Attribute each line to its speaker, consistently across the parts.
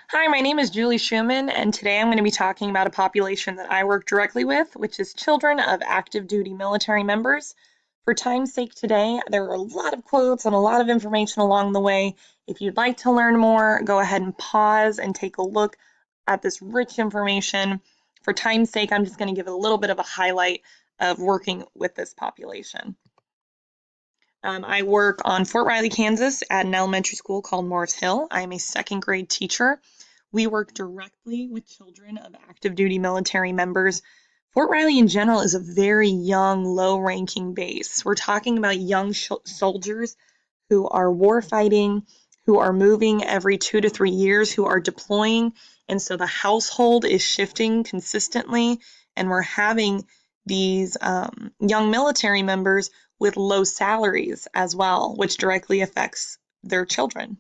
Speaker 1: Hi, my name is Julie Schumann, and today I'm going to be talking about a population that I work directly with, which is children of active duty military members. For time's sake today, there are a lot of quotes and a lot of information along the way. If you'd like to learn more, go ahead and pause and take a look at this rich information. For time's sake, I'm just going to give a little bit of a highlight of working with this population. I work on Fort Riley, Kansas at an elementary school called Morris Hill. I am a second grade teacher. We work directly with children of active duty military members. Fort Riley in general is a very young, low ranking base. We're talking about young soldiers who are warfighting, who are moving every 2 to 3 years, who are deploying. And so the household is shifting consistently, and we're having these young military members with low salaries as well, which directly affects their children.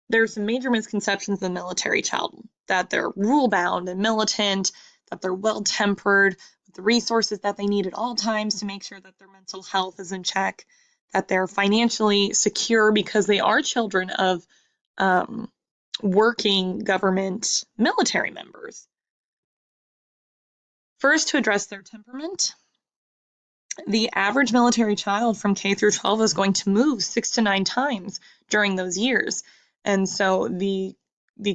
Speaker 1: There are some major misconceptions in the military child, that they're rule-bound and militant, that they're well-tempered, with the resources that they need at all times to make sure that their mental health is in check, that they're financially secure because they are children of working government military members. First, to address their temperament, the average military child from K through 12 is going to move 6 to 9 times during those years. And so the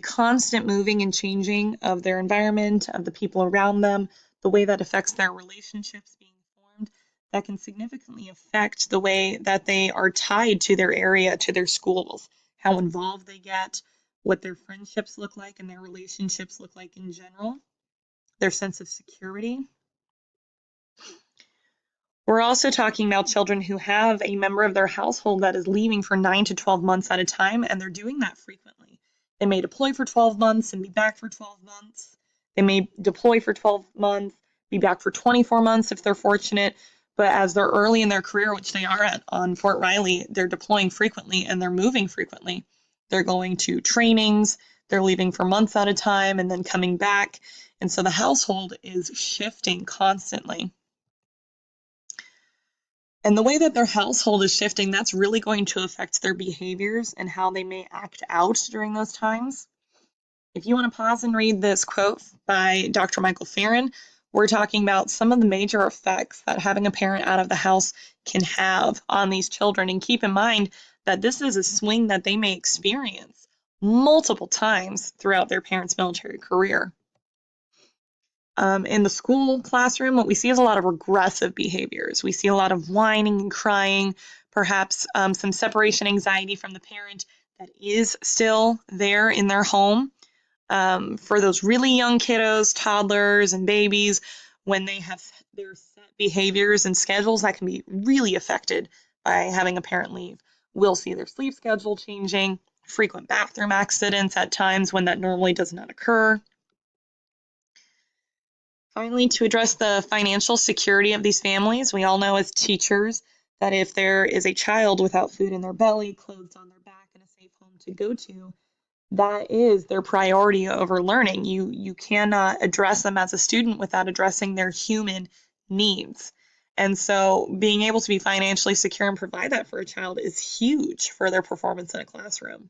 Speaker 1: constant moving and changing of their environment, of the people around them, the way that affects their relationships being formed, that can significantly affect the way that they are tied to their area, to their schools, how involved they get, what their friendships look like and their relationships look like in general, their sense of security. We're also talking about children who have a member of their household that is leaving for 9 to 12 months at a time, and they're doing that frequently. They may deploy for 12 months and be back for 12 months. They may deploy for 12 months, be back for 24 months if they're fortunate, but as they're early in their career, which they are at on Fort Riley, they're deploying frequently and they're moving frequently. They're going to trainings, they're leaving for months at a time and then coming back, and so the household is shifting constantly. And the way that their household is shifting, that's really going to affect their behaviors and how they may act out during those times. If you want to pause and read this quote by Dr. Michael Farron, we're talking about some of the major effects that having a parent out of the house can have on these children. And keep in mind that this is a swing that they may experience multiple times throughout their parents' military career. In the school classroom, what we see is a lot of regressive behaviors. We see a lot of whining and crying, perhaps some separation anxiety from the parent that is still there in their home. For those really young kiddos, toddlers, and babies, when they have their set behaviors and schedules, that can be really affected by having a parent leave. We'll see their sleep schedule changing, frequent bathroom accidents at times when that normally does not occur. Finally, to address the financial security of these families, we all know as teachers that if there is a child without food in their belly, clothes on their back, and a safe home to go to, that is their priority over learning. You cannot address them as a student without addressing their human needs. And so being able to be financially secure and provide that for a child is huge for their performance in a classroom.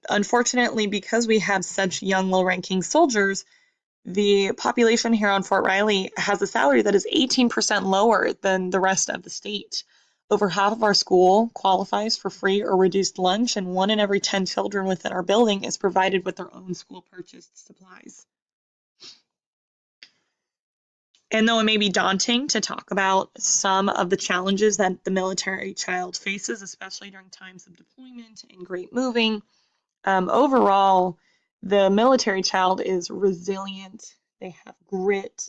Speaker 1: Unfortunately, because we have such young, low-ranking soldiers, the population here on Fort Riley has a salary that is 18% lower than the rest of the state. Over half of our school qualifies for free or reduced lunch, and 1 in every 10 children within our building is provided with their own school purchased supplies. And though it may be daunting to talk about some of the challenges that the military child faces, especially during times of deployment and great moving, overall, the military child is resilient, they have grit,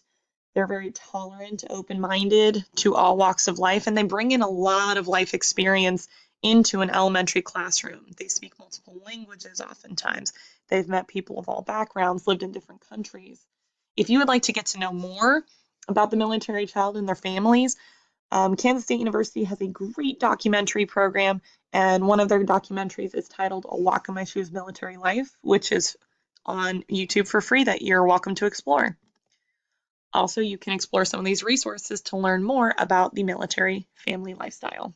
Speaker 1: they're very tolerant, open-minded to all walks of life, and they bring in a lot of life experience into an elementary classroom. They speak multiple languages oftentimes. They've met people of all backgrounds, lived in different countries. If you would like to get to know more about the military child and their families, Kansas State University has a great documentary program, and one of their documentaries is titled A Walk in My Shoes Military Life, which is on YouTube for free that you're welcome to explore. Also, you can explore some of these resources to learn more about the military family lifestyle.